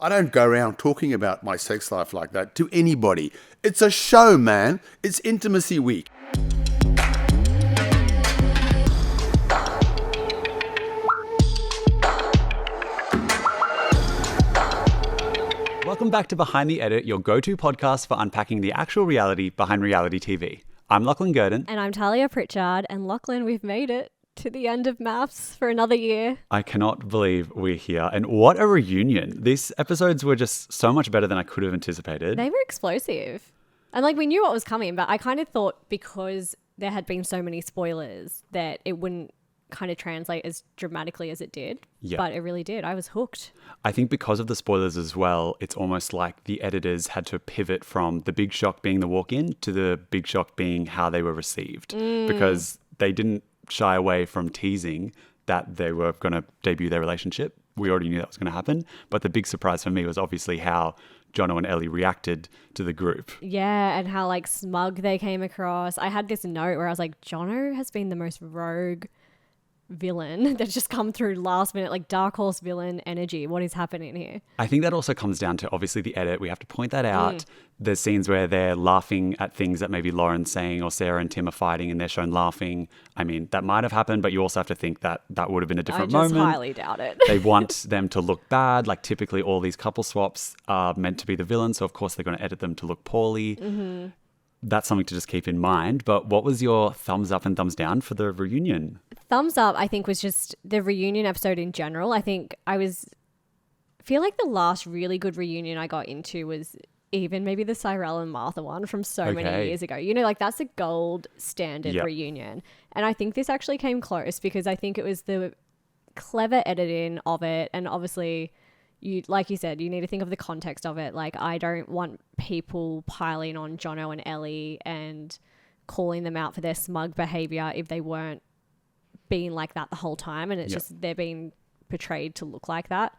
I don't go around talking about my sex life like that to anybody. It's a show, man. It's Intimacy Week. Welcome back to Behind the Edit, your go-to podcast for unpacking the actual reality behind reality TV. I'm Lachlan Guertin. And I'm Tahlia Pritchard. And Lachlan, we've made it to the end of MAFS for another year. I cannot believe we're here. And what a reunion. These episodes were just so much better than I could have anticipated. They were explosive. And we knew what was coming, but I kind of thought because there had been so many spoilers that it wouldn't kind of translate as dramatically as it did. Yeah. But it really did. I was hooked. I think because of the spoilers as well, it's almost like the editors had to pivot from the big shock being the walk-in to the big shock being how they were received. Because they didn't shy away from teasing that they were going to debut their relationship. We already knew that was going to happen. But the big surprise for me was obviously how Jono and Ellie reacted to the group. Yeah, and how smug they came across. I had this note where I was like, Jono has been the most rogue villain that's just come through last minute, dark horse villain energy. What is happening here? I think that also comes down to obviously the edit. We have to point that out. There's scenes where they're laughing at things that maybe Lauren's saying or Sarah and Tim are fighting and they're shown laughing. I mean, that might have happened, but you also have to think that that would have been a different moment. I highly doubt it. They want them to look bad. Typically all these couple swaps are meant to be the villain. So of course they're going to edit them to look poorly. Mm-hmm. That's something to just keep in mind. But what was your thumbs up and thumbs down for the reunion? Thumbs up, I think, was just the reunion episode in general. I think feel like the last really good reunion I got into was even maybe the Cyrell and Martha one from many years ago. That's a gold standard reunion. And I think this actually came close because I think it was the clever editing of it. And obviously, like you said, you need to think of the context of it. I don't want people piling on Jono and Ellie and calling them out for their smug behavior if they weren't being like that the whole time. And it's just they're being portrayed to look like that.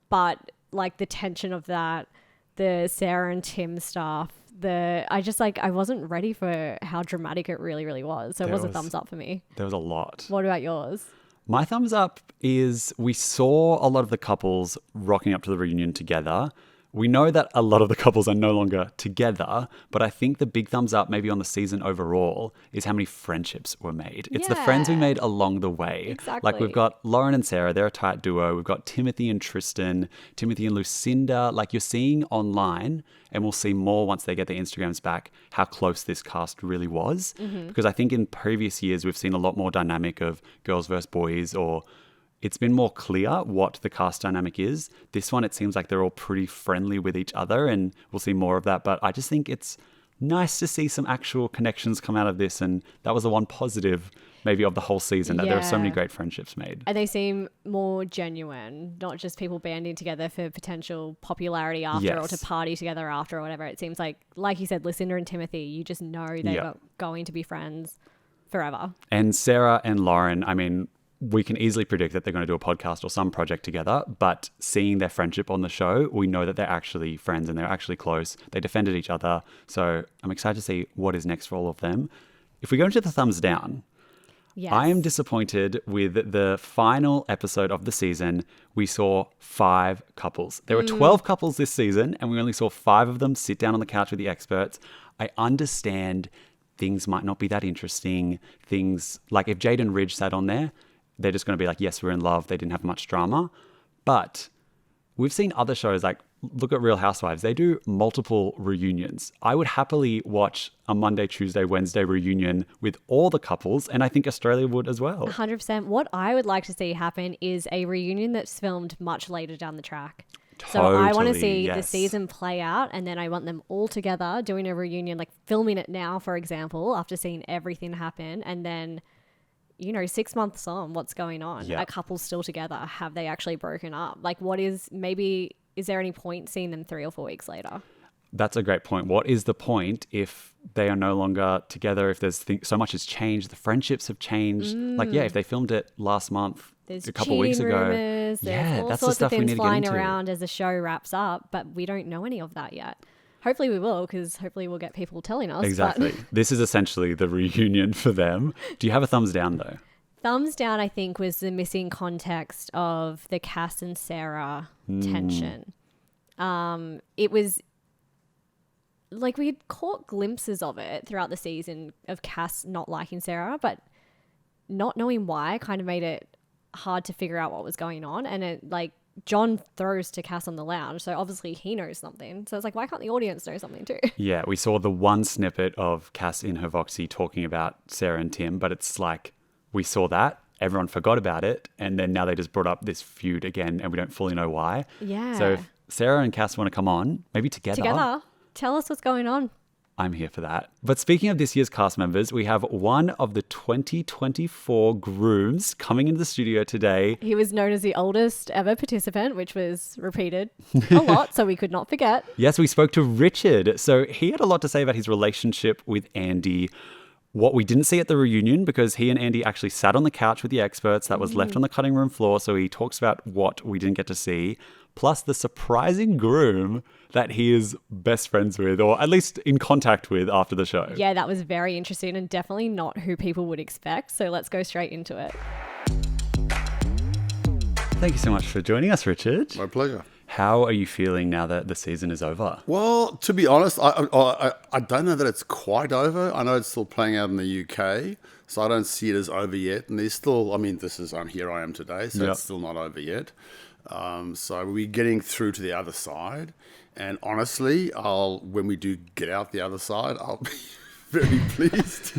But the tension of that, the Sarah and Tim stuff, I wasn't ready for how dramatic it really, really was. So it was a thumbs up for me. There was a lot. What about yours? My thumbs up is we saw a lot of the couples rocking up to the reunion together. We know that a lot of the couples are no longer together, but I think the big thumbs up maybe on the season overall is how many friendships were made. It's the friends we made along the way. Exactly. We've got Lauren and Sarah, they're a tight duo. We've got Timothy and Tristan, Timothy and Lucinda. You're seeing online, and we'll see more once they get their Instagrams back, how close this cast really was. Mm-hmm. Because I think in previous years, we've seen a lot more dynamic of girls versus boys, or it's been more clear what the cast dynamic is. This one, it seems like they're all pretty friendly with each other, and we'll see more of that. But I just think it's nice to see some actual connections come out of this. And that was the one positive maybe of the whole season, that there are so many great friendships made. And they seem more genuine, not just people banding together for potential popularity after or to party together after or whatever. It seems like you said, Lucinda and Timothy, you just know they're going to be friends forever. And Sarah and Lauren, I mean, we can easily predict that they're going to do a podcast or some project together, but seeing their friendship on the show, we know that they're actually friends and they're actually close. They defended each other. So I'm excited to see what is next for all of them. If we go into the thumbs down, I am disappointed with the final episode of the season. We saw 5 couples. There were 12 couples this season, and we only saw 5 of them sit down on the couch with the experts. I understand things might not be that interesting. Things like if Jade and Ridge sat on there, they're just going to be like, yes, we're in love. They didn't have much drama. But we've seen other shows, look at Real Housewives. They do multiple reunions. I would happily watch a Monday, Tuesday, Wednesday reunion with all the couples, and I think Australia would as well. 100%. What I would like to see happen is a reunion that's filmed much later down the track. Totally, so I want to see the season play out, and then I want them all together doing a reunion, filming it now, for example, after seeing everything happen, and then 6 months on, what's going on? Yeah. Are couples still together? Have they actually broken up? Is there any point seeing them 3 or 4 weeks later? That's a great point. What is the point if they are no longer together, if there's so much has changed, the friendships have changed? If they filmed it last month, there's a couple of weeks ago. Rumors, there's all that's sorts the stuff of we things need to flying get into. around as the show wraps up, but we don't know any of that yet. Hopefully we will, because hopefully we'll get people telling us. Exactly. This is essentially the reunion for them. Do you have a thumbs down though? Thumbs down, I think, was the missing context of the Cass and Sarah tension. it was like we had caught glimpses of it throughout the season of Cass not liking Sarah, but not knowing why kind of made it hard to figure out what was going on. And it like John throws to Cass on the lounge, so obviously he knows something. So it's like, why can't the audience know something too? Yeah, we saw the one snippet of Cass in her Voxy talking about Sarah and Tim, but it's like we saw that, everyone forgot about it, and then now they just brought up this feud again, and we don't fully know why. Yeah. So if Sarah and Cass want to come on, maybe together. Tell us what's going on. I'm here for that. But speaking of this year's cast members, we have one of the 2024 grooms coming into the studio today. He was known as the oldest ever participant, which was repeated a lot, so we could not forget. Yes, we spoke to Richard. So he had a lot to say about his relationship with Andy. What we didn't see at the reunion, because he and Andy actually sat on the couch with the experts that was left on the cutting room floor. So he talks about what we didn't get to see, plus the surprising groom that he is best friends with, or at least in contact with after the show. Yeah, that was very interesting and definitely not who people would expect. So let's go straight into it. Thank you so much for joining us, Richard. My pleasure. How are you feeling now that the season is over? Well, to be honest, I don't know that it's quite over. I know it's still playing out in the UK, so I don't see it as over yet. And there's still, here I am today, so It's still not over yet. So we're getting through to the other side. And honestly, when we do get out the other side, I'll be very pleased.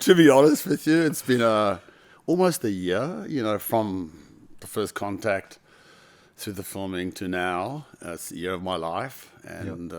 To be honest with you, it's been almost a year, from the first contact through the filming to now. It's the year of my life, and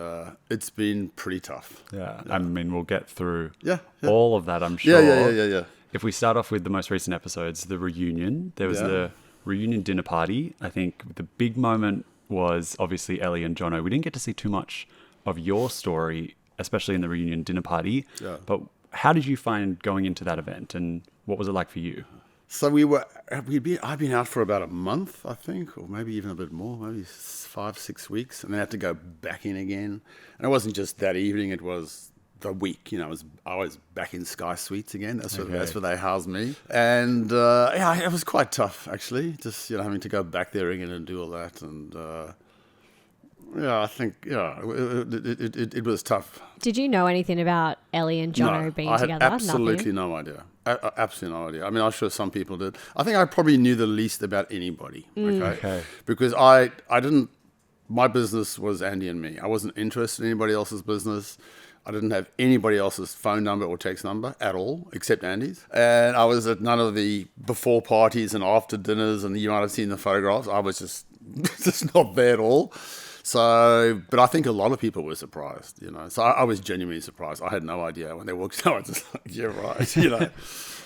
it's been pretty tough. Yeah, I mean, we'll get through Yeah. all of that, I'm sure. Yeah. If we start off with the most recent episodes, the reunion, there was the reunion dinner party. I think the big moment was obviously Ellie and Jono. We didn't get to see too much of your story, especially in the reunion dinner party. Yeah. But how did you find going into that event, and what was it like for you? So I'd been out for about a month, I think, or maybe even a bit more, maybe 5-6 weeks, and then I had to go back in again. And it wasn't just that evening; it was the week. I was back in Sky Suites again. That's where they housed me, and it was quite tough actually. Just having to go back there again and do all that, and I think it was tough. Did you know anything about Ellie and Jono being together? I had absolutely no idea. Absolutely no idea. I mean, I'm sure some people did. I think I probably knew the least about anybody. Okay. Because I didn't. My business was Andy and me. I wasn't interested in anybody else's business. I didn't have anybody else's phone number or text number at all, except Andy's. And I was at none of the before parties and after dinners, and you might have seen the photographs. I was just not there at all. So, but I think a lot of people were surprised, So I was genuinely surprised. I had no idea when they walked out. I was just like, yeah, right,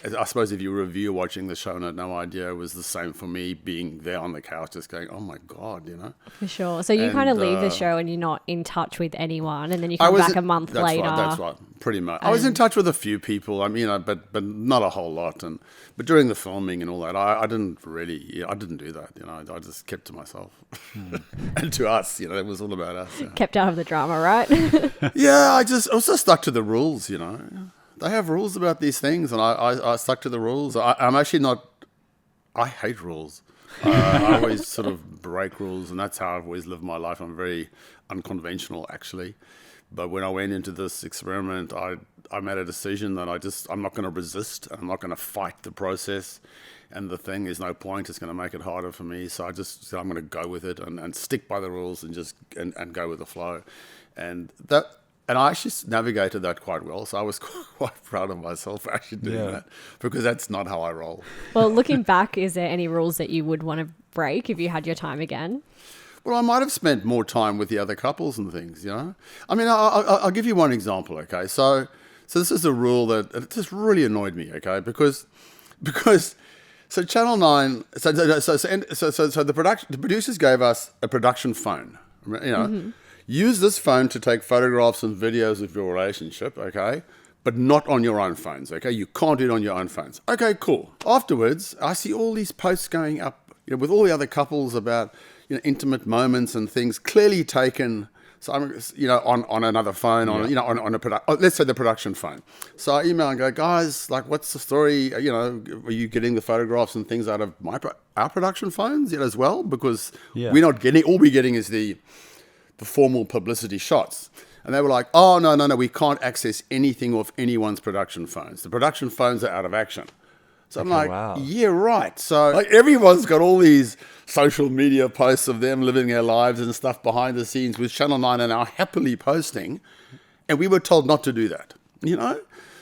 I suppose if you review watching the show and had no idea, it was the same for me being there on the couch just going, oh my God, For sure. So you kind of leave the show and you're not in touch with anyone, and then you come back a month later. That's right, pretty much. I was in touch with a few people, but not a whole lot. But during the filming and all that, I didn't really, I didn't do that, I just kept to myself. And to us, it was all about us. Yeah. Kept out of the drama, right? Yeah, I also stuck to the rules, They have rules about these things, and I stuck to the rules. I'm actually not... I hate rules. I always sort of break rules, and that's how I've always lived my life. I'm very unconventional, actually. But when I went into this experiment, I made a decision that I'm not going to resist. I'm not going to fight the process. And the thing is no point. It's going to make it harder for me. So I just said I'm going to go with it and stick by the rules and just and go with the flow. And I actually navigated that quite well. So I was quite proud of myself for actually doing that, because that's not how I roll. Well, looking back, is there any rules that you would want to break if you had your time again? Well, I might have spent more time with the other couples and things, I mean, I'll give you one example, okay? So this is a rule that it just really annoyed me, okay? Because so Channel 9, so the producers gave us a production phone, Use this phone to take photographs and videos of your relationship, okay? But not on your own phones, okay? You can't do it on your own phones. Okay, cool. Afterwards, I see all these posts going up, with all the other couples about, intimate moments and things clearly taken So I'm, on another phone, on a let's say the production phone. So I email and go, guys, like, what's the story? Are you getting the photographs and things out of our production phones as well? Because we're not getting. All we're getting is the formal publicity shots. And they were like, oh no, we can't access anything off anyone's production phones. The production phones are out of action. So I'm like, yeah, right. So like everyone's got all these social media posts of them living their lives and stuff behind the scenes, with Channel 9 are now happily posting. And we were told not to do that,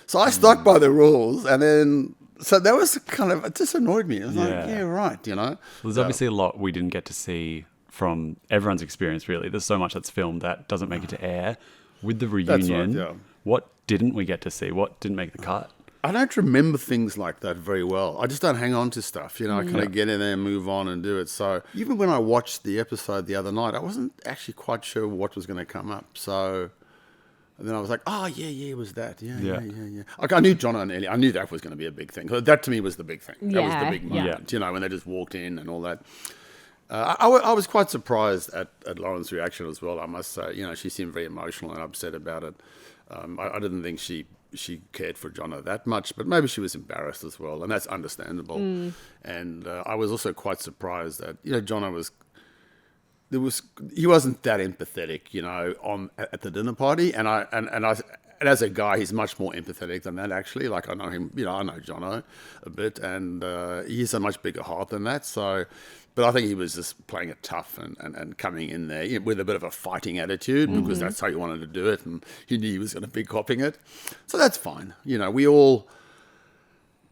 So I stuck by the rules. And then, so that was it just annoyed me. I was like, yeah, right, There's obviously a lot we didn't get to see from everyone's experience, really. There's so much that's filmed that doesn't make it to air. With the reunion, what didn't we get to see? What didn't make the cut? I don't remember things like that very well. I just don't hang on to stuff. I kind of get in there and move on and do it. So even when I watched the episode the other night, I wasn't actually quite sure what was going to come up. So then I was like, oh, yeah, it was that. Yeah. Like I knew Jono and Ellie. I knew that was going to be a big thing. That to me was the big thing. That was the big moment, when they just walked in and all that. I was quite surprised at Lauren's reaction as well, I must say. She seemed very emotional and upset about it. I didn't think she cared for Jono that much, but maybe she was embarrassed as well, and that's understandable. And I was also quite surprised that Jono he wasn't that empathetic, at the dinner party, and as a guy, he's much more empathetic than that, actually. Like, I know him, I know Jono a bit, and he's a much bigger heart than that. So, but I think he was just playing it tough and coming in there with a bit of a fighting attitude, because that's how he wanted to do it, and he knew he was going to be copying it. So that's fine. We all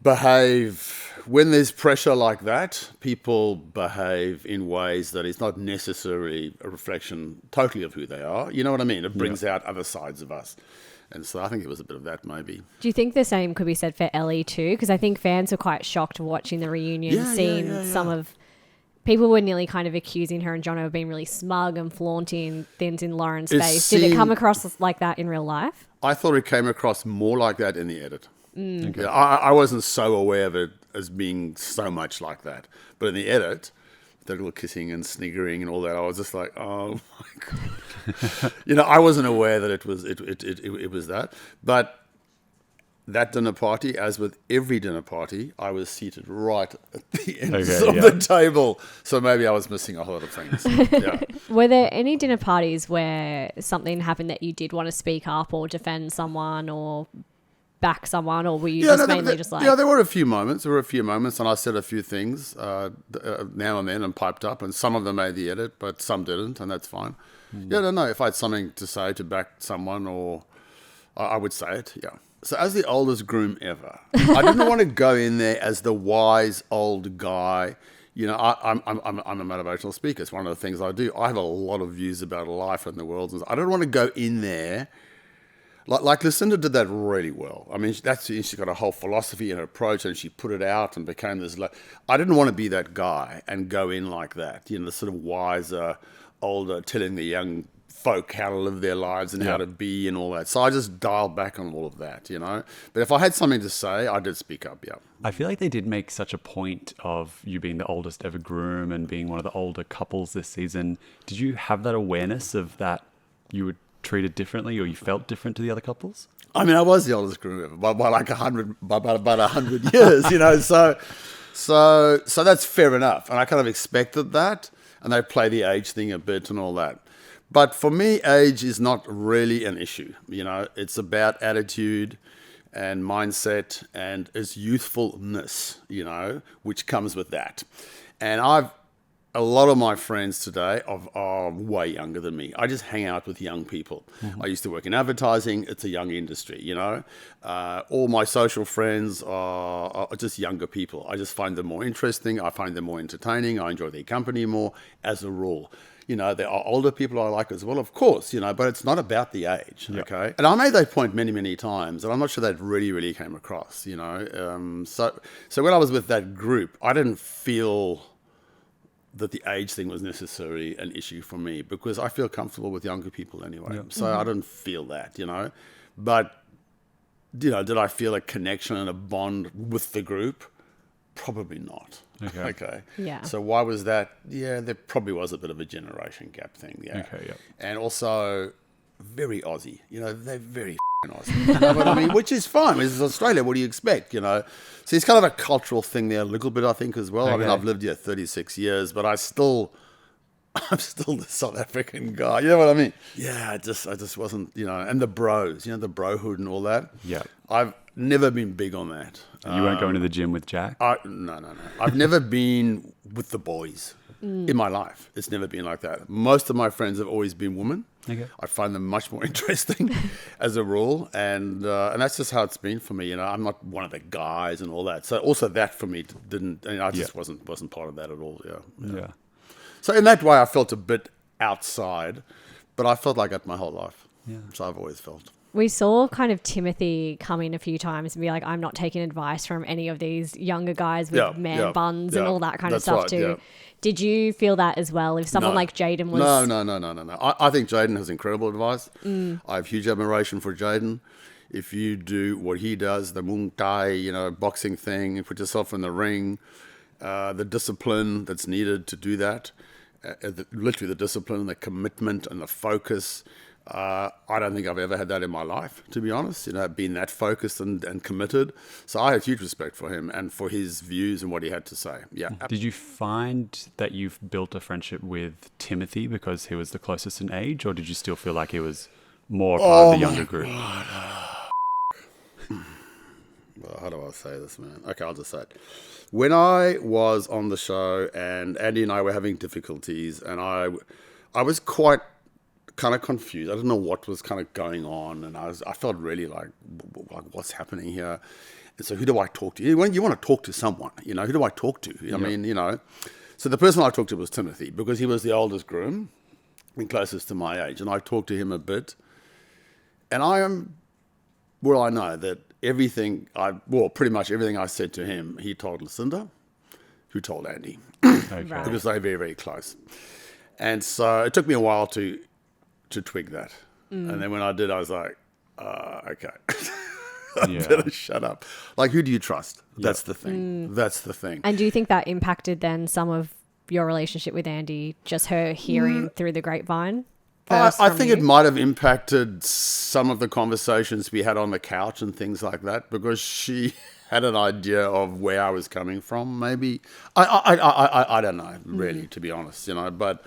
behave, when there's pressure like that, people behave in ways that is not necessarily a reflection totally of who they are. You know what I mean? It brings out other sides of us. And so I think it was a bit of that, maybe. Do you think the same could be said for Ellie too? Because I think fans were quite shocked watching the reunion, seeing some of... People were nearly kind of accusing her and Jono of being really smug and flaunting things in Lauren's face. Did it come across like that in real life? I thought it came across more like that in the edit. Okay. I wasn't so aware of it as being so much like that. But in the edit, the little kissing and sniggering and all that, I was just like, oh my God. I wasn't aware that it was that. But that dinner party, as with every dinner party, I was seated right at the ends of the table. So maybe I was missing a whole lot of things. Were there any dinner parties where something happened that you did want to speak up or defend someone or back someone, or were you mainly just like... Yeah, there were a few moments. And I said a few things now and then and piped up, and some of them made the edit, but some didn't, and that's fine. Yeah, I don't know. If I had something to say to back someone, or I would say it, So as the oldest groom ever, I didn't want to go in there as the wise old guy. I'm a motivational speaker. It's one of the things I do. I have a lot of views about life and the world. I don't want to go in there. Like Lucinda did that really well. I mean, she's got a whole philosophy and approach, and she put it out and became this... I didn't want to be that guy and go in like that. The sort of wiser, older, telling the young folk how to live their lives and how to be and all that. So I just dialed back on all of that, But if I had something to say, I did speak up, I feel like they did make such a point of you being the oldest ever groom and being one of the older couples this season. Did you have that awareness of that you were treated differently, or you felt different to the other couples? I mean, I was the oldest groom ever by like 100, by about 100 years, So that's fair enough. And I kind of expected that. And they play the age thing a bit and all that. But for me, age is not really an issue. It's about attitude and mindset and its youthfulness, which comes with that. And a lot of my friends today are way younger than me. I just hang out with young people. I used to work in advertising. It's a young industry, All my social friends are just younger people. I just find them more interesting. I find them more entertaining. I enjoy their company more as a rule. There are older people I like as well, of course, but it's not about the age, okay? And I made that point many, many times, and I'm not sure that really, really came across, So when I was with that group, I didn't feel that the age thing was necessarily an issue for me, because I feel comfortable with younger people anyway. So I didn't feel that, But, did I feel a connection and a bond with the group? Probably not. Okay. Yeah. So why was that? Yeah, there probably was a bit of a generation gap thing. Yeah. Okay, yeah. And also very Aussie. They're very Aussie. You know what I mean? Which is fine. This is Australia. What do you expect? So it's kind of a cultural thing there a little bit, I think, as well. Okay. I mean, I've lived here 36 years, but I'm still the South African guy. You know what I mean? Yeah, I just wasn't, and the bros, the brohood and all that. Yeah. I've never been big on that. You weren't going to the gym with Jack? No. I've never been with the boys in my life. It's never been like that. Most of my friends have always been women. Okay. I find them much more interesting as a rule. And that's just how it's been for me. I'm not one of the guys and all that. So also that for me didn't, I just wasn't part of that at all. Yeah. So in that way, I felt a bit outside, but I felt like that my whole life. Yeah. So I've always felt. We saw kind of Timothy come in a few times and be like, I'm not taking advice from any of these younger guys with man buns and all that kind of stuff too. Yeah. Did you feel that as well? If someone like Jaden was... No. I think Jaden has incredible advice. I have huge admiration for Jaden. If you do what he does, the Muay Thai, boxing thing, you put yourself in the ring, the discipline that's needed to do that, literally the discipline, the commitment and the focus. I don't think I've ever had that in my life, to be honest, being that focused and committed. So I have huge respect for him and for his views and what he had to say. Yeah. Did you find that you've built a friendship with Timothy because he was the closest in age, or did you still feel like he was more part of the younger group? Well, how do I say this, man? Okay, I'll just say it. When I was on the show and Andy and I were having difficulties and I was quite kind of confused. I didn't know what was kind of going on, and I felt really like what's happening here. And so who do I talk to? You want to talk to someone, who do I talk to? I mean, so the person I talked to was Timothy because he was the oldest groom and closest to my age, and I talked to him a bit. And I know that pretty much everything I said to him, he told Lucinda, who told Andy, because they're very, very close. And so it took me a while to twig that. And then when I did, I was like, okay, I better shut up. Like, who do you trust? That's the thing. That's the thing. And do you think that impacted then some of your relationship with Andy, just her hearing through the grapevine? I think it might have impacted some of the conversations we had on the couch and things like that, because she had an idea of where I was coming from, maybe. I don't know, really, to be honest, but...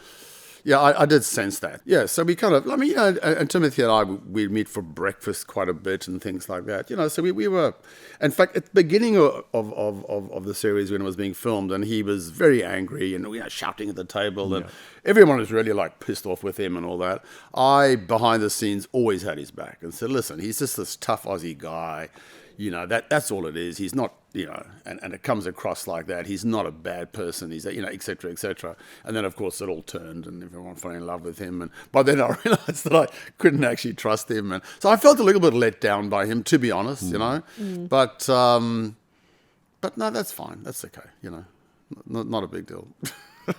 Yeah, I did sense that. Yeah, so we kind of, and Timothy and I, we'd meet for breakfast quite a bit and things like that. So we were, in fact, at the beginning of the series when it was being filmed, and he was very angry and shouting at the table, and everyone was really pissed off with him and all that. I, behind the scenes, always had his back and said, listen, he's just this tough Aussie guy. That's all it is. He's not, and it comes across like that. He's not a bad person. He's, et cetera, et cetera. And then, of course, it all turned and everyone fell in love with him. And by then I realized that I couldn't actually trust him. And so I felt a little bit let down by him, to be honest, But no, that's fine. That's okay, not a big deal.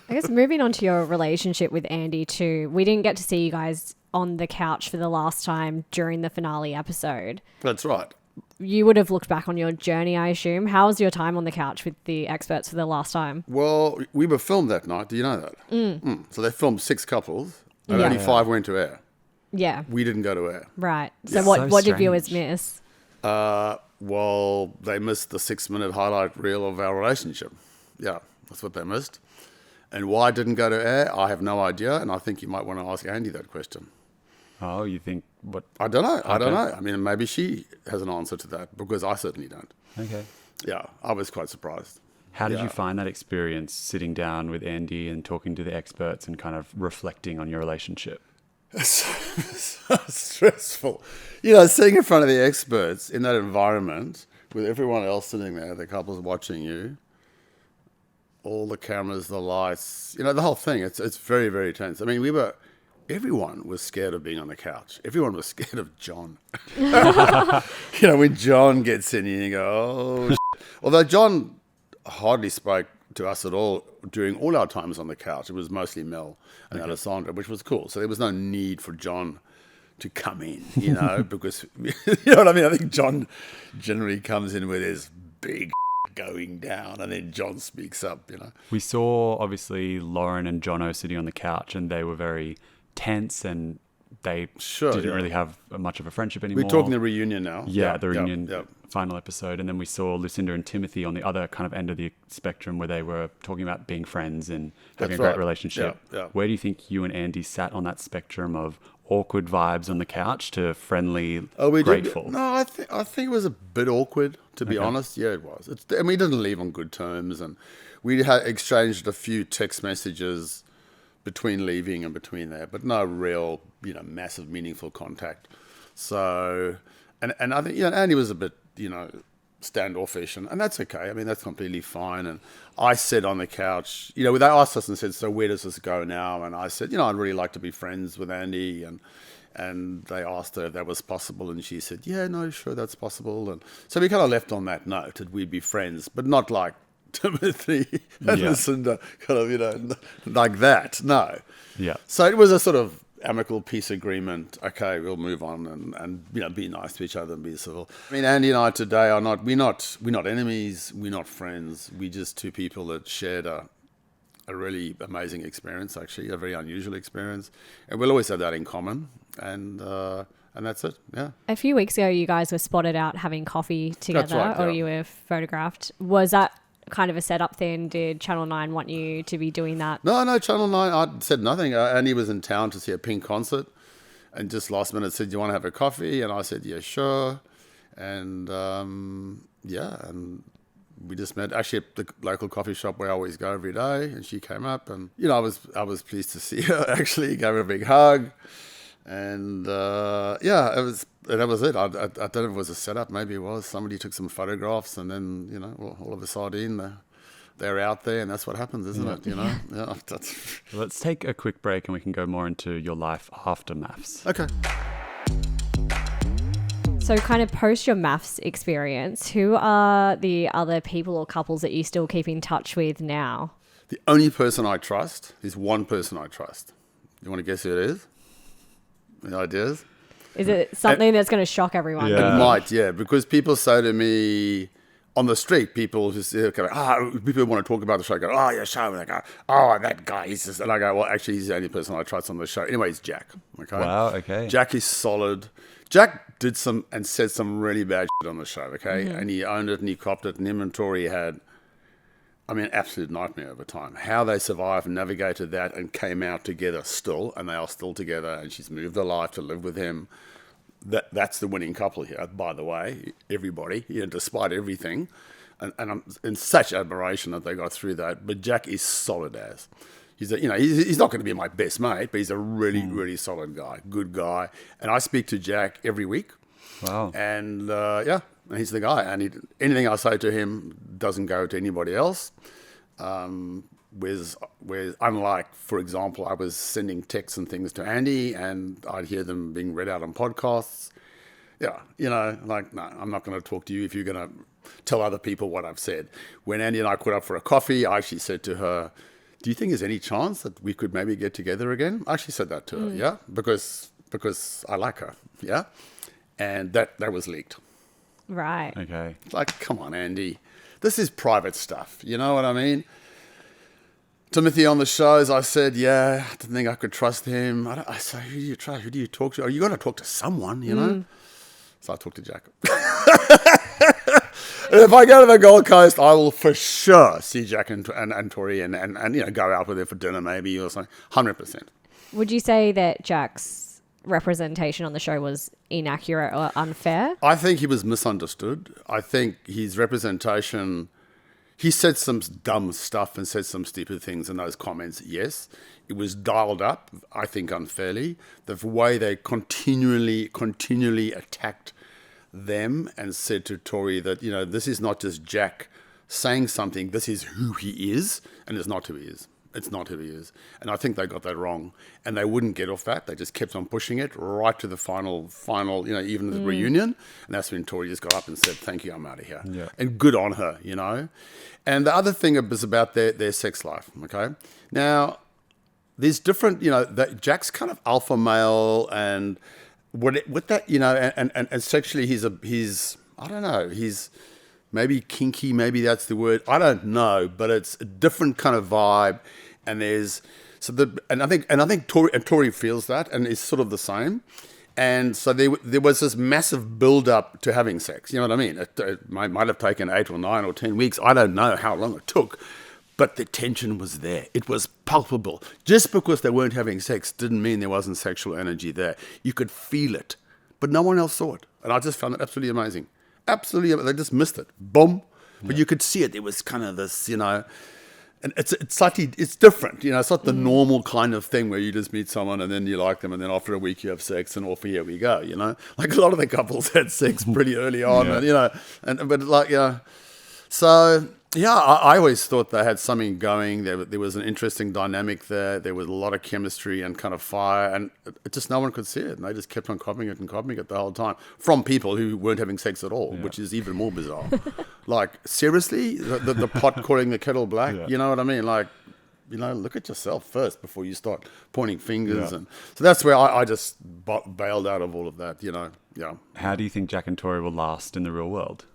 I guess moving on to your relationship with Andy too, we didn't get to see you guys on the couch for the last time during the finale episode. That's right. You would have looked back on your journey, I assume. How was your time on the couch with the experts for the last time? Well, we were filmed that night. Do you know that? So they filmed 6 couples and only 5 went to air. Yeah. We didn't go to air. Right. So what did viewers miss? Well, they missed the 6-minute highlight reel of our relationship. Yeah, that's what they missed. And why it didn't go to air, I have no idea. And I think you might want to ask Andy that question. Oh, you think what? I don't know. I don't know. I mean, maybe she has an answer to that because I certainly don't. Okay. Yeah, I was quite surprised. How did you find that experience sitting down with Andy and talking to the experts and kind of reflecting on your relationship? So stressful. Sitting in front of the experts in that environment with everyone else sitting there, the couples watching you, all the cameras, the lights, the whole thing. It's very, very tense. I mean, everyone was scared of being on the couch. Everyone was scared of John. When John gets in, you go, oh, shit. Although John hardly spoke to us at all during all our times on the couch. It was mostly Mel and Alessandra, which was cool. So there was no need for John to come in, because, you know what I mean? I think John generally comes in with his big going down, and then John speaks up, you know. We saw, obviously, Lauren and Jono sitting on the couch, and they were very tense, and they didn't really have much of a friendship anymore. We're talking the reunion now. Yeah, the reunion final episode. And then we saw Lucinda and Timothy on the other kind of end of the spectrum, where they were talking about being friends and having a great relationship. Where do you think you and Andy sat on that spectrum of awkward vibes on the couch to friendly, grateful? No, I think it was a bit awkward, to be honest. Yeah, it was. We didn't leave on good terms, and we had exchanged a few text messages between leaving and between there, but no real, massive, meaningful contact. So, and I think, Andy was a bit, standoffish, and that's okay. I mean, that's completely fine. And I said on the couch, they asked us and said, so where does this go now? And I said, I'd really like to be friends with Andy. And they asked her if that was possible. And she said, yeah, no, sure, that's possible. And so we kind of left on that note that we'd be friends, but not like Timothy and Lucinda, kind of, like that. No. Yeah. So it was a sort of amicable peace agreement. Okay, we'll move on and be nice to each other and be civil. I mean, Andy and I today are we're not enemies, we're not friends. We're just two people that shared a really amazing experience, actually, a very unusual experience. And we'll always have that in common. And that's it, yeah. A few weeks ago, you guys were spotted out having coffee together, right, or you were photographed. Was that kind of a setup then? Did Channel 9 want you to be doing that? No, Channel 9, I said nothing. Andy was in town to see a Pink concert and just last minute said, do you want to have a coffee? And I said, yeah, sure. And and we just met actually at the local coffee shop where I always go every day. And she came up and, I was pleased to see her actually, gave her a big hug. And that was it. I don't know if it was a setup. Maybe it was. Somebody took some photographs, and then all of a sudden they're out there, and that's what happens, isn't it? Yeah. Let's take a quick break, and we can go more into your life after MAFS. Okay. So, kind of post your MAFS experience, who are the other people or couples that you still keep in touch with now? The only person I trust is one person I trust. You want to guess who it is? Any ideas? Is it something that's going to shock everyone? Yeah. It might, yeah, because people say to me on the street, people just people want to talk about the show. Go, oh, yeah, show. And they go, oh, that guy. He's just, and I go, well, actually, he's the only person I trust on the show. Anyway, it's Jack. Okay. Wow. Okay. Jack is solid. Jack did some and said some really bad shit on the show. Okay, and he owned it and he copped it. And him and Tori had, absolute nightmare over time. How they survived and navigated that and came out together still, and they are still together, and she's moved her life to live with him. That's the winning couple here, by the way, everybody, despite everything. And I'm in such admiration that they got through that. But Jack is solid as. He's not going to be my best mate, but he's a really, really solid guy, good guy. And I speak to Jack every week. Wow. And and he's the guy. And anything I say to him doesn't go to anybody else. Whereas unlike, for example, I was sending texts and things to Andy and I'd hear them being read out on podcasts. Yeah, no, I'm not going to talk to you if you're going to tell other people what I've said. When Andy and I caught up for a coffee, I actually said to her, do you think there's any chance that we could maybe get together again? I actually said that to her, yeah, because I like her, yeah. And that was leaked. Right. Okay. Come on, Andy. This is private stuff. You know what I mean? Timothy on the shows, I said, yeah, I didn't think I could trust him. I said, who do you trust? Who do you talk to? Oh, you got to talk to someone, you know? So I talked to Jack. And if I go to the Gold Coast, I will for sure see Jack and Tori and go out with her for dinner maybe or something. 100%. Would you say that Jack's representation on the show was inaccurate or unfair? I think he was misunderstood. I think his representation, he said some dumb stuff and said some stupid things in those comments, yes. It was dialed up, I think unfairly. The way they continually attacked them and said to Tori that, this is not just Jack saying something, this is who he is, and it's not who he is. It's not who he is. And I think they got that wrong. And they wouldn't get off that. They just kept on pushing it right to the final, even the reunion. And that's when Tori just got up and said, thank you, I'm out of here. Yeah. And good on her, And the other thing is about their sex life, okay? Now, there's different, that Jack's kind of alpha male and with that, and sexually he's I don't know, he's maybe kinky, maybe that's the word. I don't know, but it's a different kind of vibe. And I think Tori feels that and is sort of the same. And so there was this massive build up to having sex. You know what I mean? It might have taken 8 or 9 or 10 weeks. I don't know how long it took. But the tension was there. It was palpable. Just because they weren't having sex didn't mean there wasn't sexual energy there. You could feel it. But no one else saw it. And I just found it absolutely amazing. Absolutely. They just missed it. Boom. But you could see it. It was kind of this, and it's slightly, it's different. It's not the normal kind of thing where you just meet someone and then you like them and then after a week you have sex and off here we go, Like a lot of the couples had sex pretty early on, So... Yeah, I always thought they had something going. There was an interesting dynamic there. There was a lot of chemistry and kind of fire, and it just no one could see it. And they just kept on copying it the whole time from people who weren't having sex at all, which is even more bizarre. Like, seriously? The pot calling the kettle black? Yeah. You know what I mean? Like, look at yourself first before you start pointing fingers. Yeah. And so that's where I just bailed out of all of that, Yeah. How do you think Jack and Tori will last in the real world?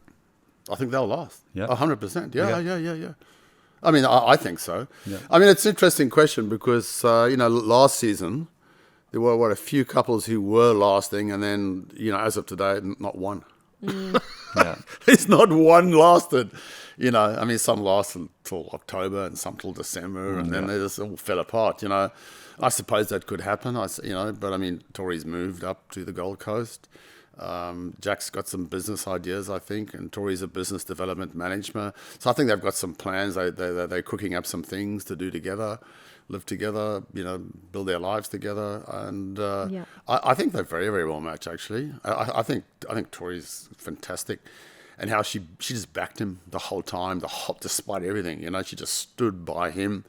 I think they'll last. Yeah. 100%. Yeah. I mean, I think so. Yeah. I mean, it's an interesting question because, last season, there were a few couples who were lasting, and then, as of today, not one. It's not one lasted. I mean, some lasted till October and some till December, and then they just all fell apart, I suppose that could happen, but I mean, Tori's moved up to the Gold Coast. Jack's got some business ideas, I think, and Tori's a business development manager. So I think they've got some plans. They're cooking up some things to do together, live together, build their lives together. And I think they're very, very well matched, actually. I think Tori's fantastic. And how she just backed him the whole time, despite everything. She just stood by him.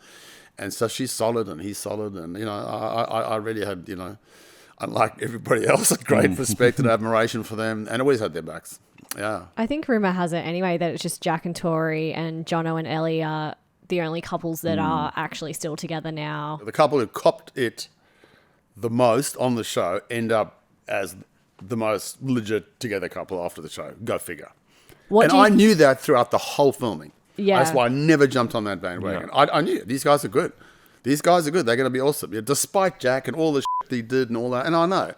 And so she's solid and he's solid. And, I really had, unlike everybody else, a great respect and admiration for them, and always had their backs. Yeah. I think rumour has it anyway that it's just Jack and Tori and Jono and Ellie are the only couples that are actually still together now. The couple who copped it the most on the show end up as the most legit together couple after the show. Go figure. I knew that throughout the whole filming. Yeah. That's why I never jumped on that bandwagon. Yeah. I knew these guys are good. These guys are good. They're going to be awesome. Yeah, despite Jack and all the shit he did and all that. And I know.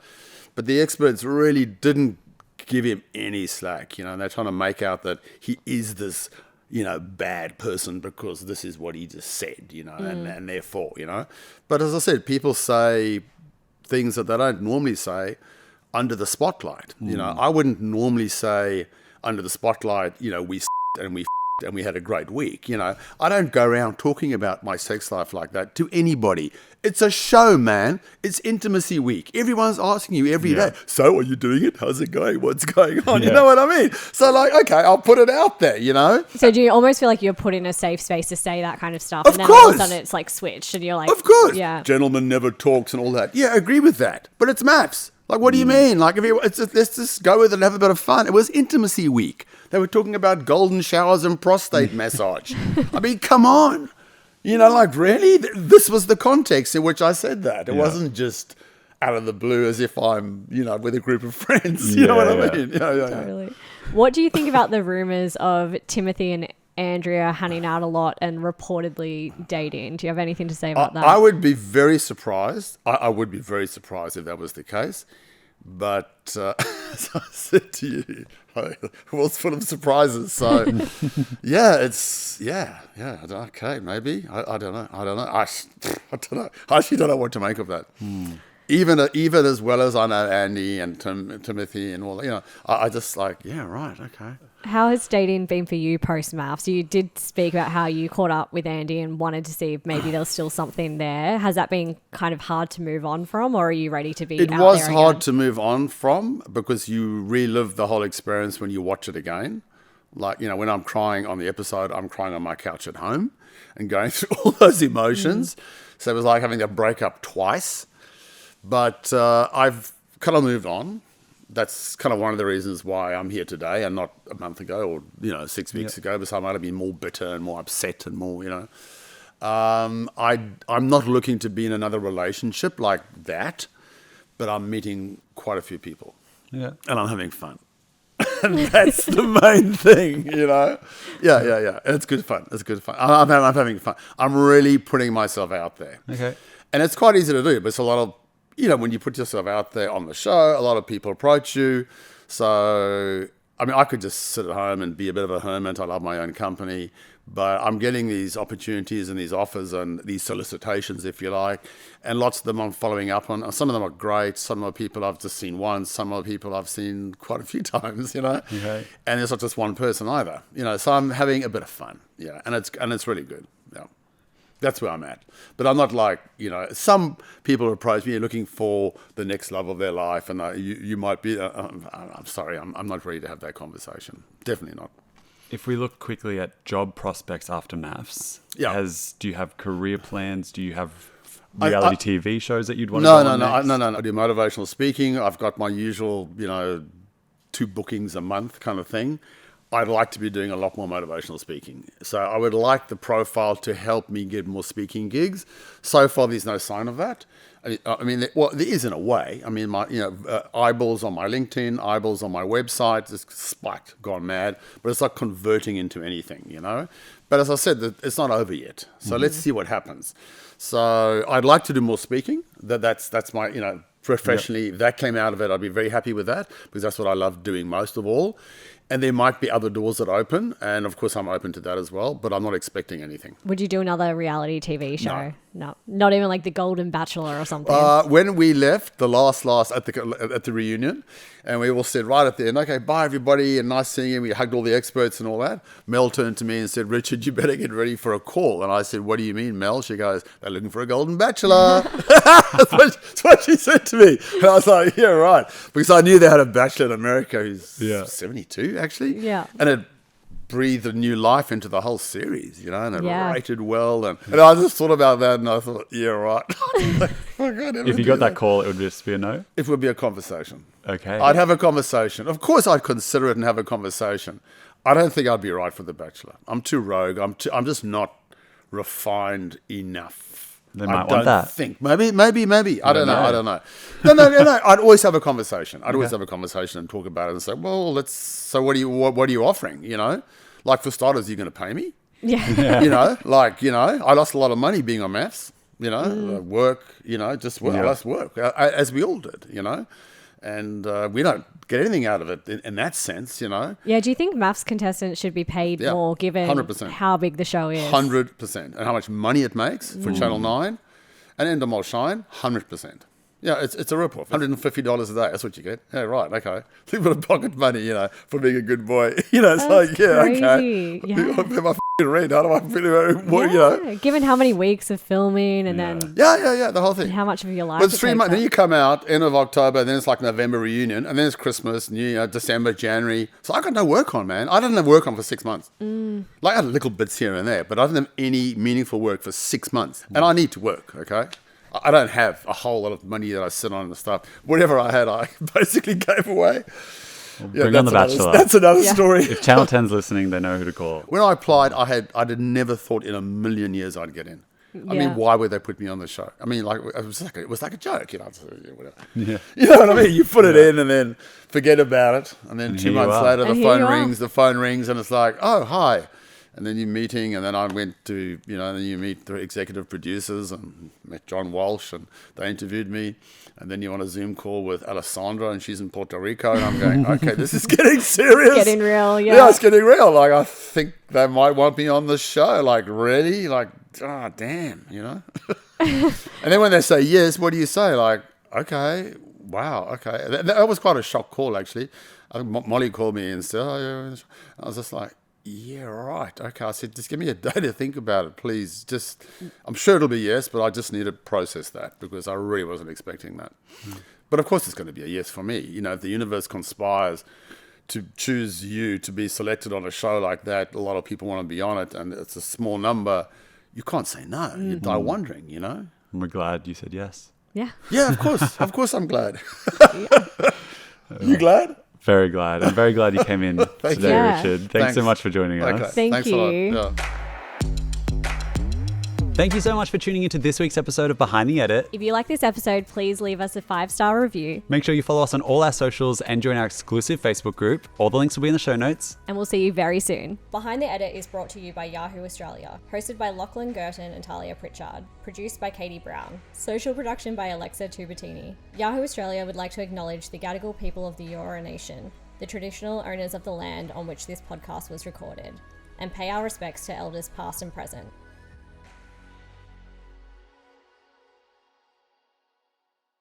But the experts really didn't give him any slack. They're trying to make out that he is this, bad person because this is what he just said, and therefore, But as I said, people say things that they don't normally say under the spotlight. I wouldn't normally say under the spotlight, we and we had a great week. I don't go around talking about my sex life like that to anybody. It's a show, man. It's intimacy week. Everyone's asking you every day, so are you doing it? How's it going? What's going on? You know what I mean? So okay, I'll put it out there, So do you almost feel like you're put in a safe space to say that kind of stuff? Of and then course. all of a sudden it's like switched and you're like, of course. Yeah. Gentleman never talks and all that. Yeah, I agree with that. But it's MAFS. Like, what do you mean? Like, let's just go with it and have a bit of fun. It was intimacy week. They were talking about golden showers and prostate massage. I mean, come on. Really? This was the context in which I said that. It wasn't just out of the blue as if I'm, with a group of friends. You know what I mean? Totally. What do you think about the rumours of Timothy and Andrea hanging out a lot and reportedly dating? Do you have anything to say about that? I would be very surprised. I would be very surprised if that was the case. But as I said to you, I was full of surprises. So, okay, maybe. I don't know. I don't know. I actually don't know what to make of that. Even as well as I know Andy and Timothy and all that, I just okay. How has dating been for you post-MAFS? So you did speak about how you caught up with Andy and wanted to see if maybe there was still something there. Has that been kind of hard to move on from, or are you ready to be out there again? It was hard to move on from because you relive the whole experience when you watch it again. Like, when I'm crying on the episode, I'm crying on my couch at home and going through all those emotions. So it was like having a breakup twice. But I've kind of moved on. That's kind of one of the reasons why I'm here today and not a month ago or 6 weeks ago, because I might have been more bitter and more upset and more, I'm not looking to be in another relationship like that, but I'm meeting quite a few people. Yeah. And I'm having fun. And that's the main thing, you know? Yeah. It's good fun. I'm having fun. I'm really putting myself out there. Okay. And it's quite easy to do, but it's a lot of, when you put yourself out there on the show, a lot of people approach you. So, I mean, I could just sit at home and be a bit of a hermit. I love my own company. But I'm getting these opportunities and these offers and these solicitations, if you like. And lots of them I'm following up on. Some of them are great. Some are people I've just seen once. Some are people I've seen quite a few times, Okay. And it's not just one person either, So I'm having a bit of fun, and it's really good, That's where I'm at. But I'm not like, some people approach me looking for the next love of their life. And you might be, I'm sorry, I'm not ready to have that conversation. Definitely not. If we look quickly at job prospects after MAFS, do you have career plans? Do you have reality TV shows that you'd want to go on next? No. I do motivational speaking. I've got my usual, 2 bookings a month kind of thing. I'd like to be doing a lot more motivational speaking. So I would like the profile to help me get more speaking gigs. So far, there's no sign of that. I mean, there is in a way. I mean, my eyeballs on my LinkedIn, eyeballs on my website, just spiked, gone mad. But it's not converting into anything, But as I said, it's not over yet. So let's see what happens. So I'd like to do more speaking. That's my, professionally, if that came out of it, I'd be very happy with that because that's what I love doing most of all. And there might be other doors that open. And of course, I'm open to that as well. But I'm not expecting anything. Would you do another reality TV show? No. Not even like The Golden Bachelor or something? When we left, the last at the reunion, and we all said right at the end, okay, bye everybody, and nice seeing you. We hugged all the experts and all that. Mel turned to me and said, Richard, you better get ready for a call. And I said, what do you mean, Mel? She goes, they're looking for a Golden Bachelor. That's what she said to me. And I was like, yeah, right. Because I knew they had a bachelor in America who's 72, actually. Yeah. And it breathed a new life into the whole series, and it rated well. And I just thought about that and I thought, yeah, right. If you got that call, it would just be a no? It would be a conversation. Okay. I'd have a conversation. Of course, I'd consider it and have a conversation. I don't think I'd be right for The Bachelor. I'm too rogue. I'm just not refined enough. They might want that. I think. Maybe. I don't know. No. I'd always have a conversation. I'd always have a conversation and talk about it and say, well, so what are you offering, Like for starters, are you going to pay me? Yeah. I lost a lot of money being on MAFS, work, just work. I lost work, as we all did, and we don't get anything out of it in that sense, Yeah, do you think MAFS contestants should be paid more given 100%. how big the show is? 100%. And how much money it makes for Channel 9 and Endemol Shine, 100%. Yeah, it's a rip-off. $150 a day. That's what you get. Yeah, right. Okay. Think about pocket money, for being a good boy. It's That's like, yeah, crazy. okay. Yeah. I pay my rent. How do I feel? Given how many weeks of filming and then the whole thing. and how much of your life. But it's 3 months. Then you come out end of October. Then it's like November reunion, and then it's Christmas, New Year, December, January. So I got no work on, man. I didn't have work on for 6 months. Like I had little bits here and there, but I didn't have any meaningful work for 6 months. And I need to work. Okay. I don't have a whole lot of money that I sit on and stuff. Whatever I had, I basically gave away. Bring on The Bachelor. That's another story. If Channel 10's listening, they know who to call. When I applied, I'd never thought in a million years I'd get in. I mean, why would they put me on the show? I mean, like it was like a joke, whatever. Yeah. You know what I mean? You put it in and then forget about it, and then 2 months later the phone rings, and it's like, oh, hi. And then you're meeting, and then I went to, then you meet the executive producers and met John Walsh, and they interviewed me. And then you're on a Zoom call with Alessandra, and she's in Puerto Rico, and I'm going, okay, this is getting serious. It's getting real, Yeah, it's getting real. Like, I think they might want me on the show. Like, really? Like, damn, And then when they say yes, what do you say? Like, okay, wow, okay. That was quite a shock call, actually. I think Molly called me and said, I was just like, yeah, right. Okay. I said, just give me a day to think about it, please. I'm sure it'll be yes, but I just need to process that because I really wasn't expecting that. But of course it's going to be a yes for me. If the universe conspires to choose you to be selected on a show like that, a lot of people want to be on it, and it's a small number. You can't say no. You die wondering, We're glad you said yes. Yeah. Yeah, of course. Of course I'm glad. You glad? Very glad. I'm very glad you came in today, Richard. Thanks so much for joining us. Thank Thanks you. a lot. Yeah. Thank you so much for tuning into this week's episode of Behind the Edit. If you like this episode, please leave us a 5-star review. Make sure you follow us on all our socials and join our exclusive Facebook group. All the links will be in the show notes. And we'll see you very soon. Behind the Edit is brought to you by Yahoo Australia. Hosted by Lachlan, Guertin and Tahlia Pritchard. Produced by Caitie, Browne. Social production by Alexa Tubertini. Yahoo Australia would like to acknowledge the Gadigal People of the Eora Nation, the traditional owners of the land on which this podcast was recorded, and pay our respects to elders past and present.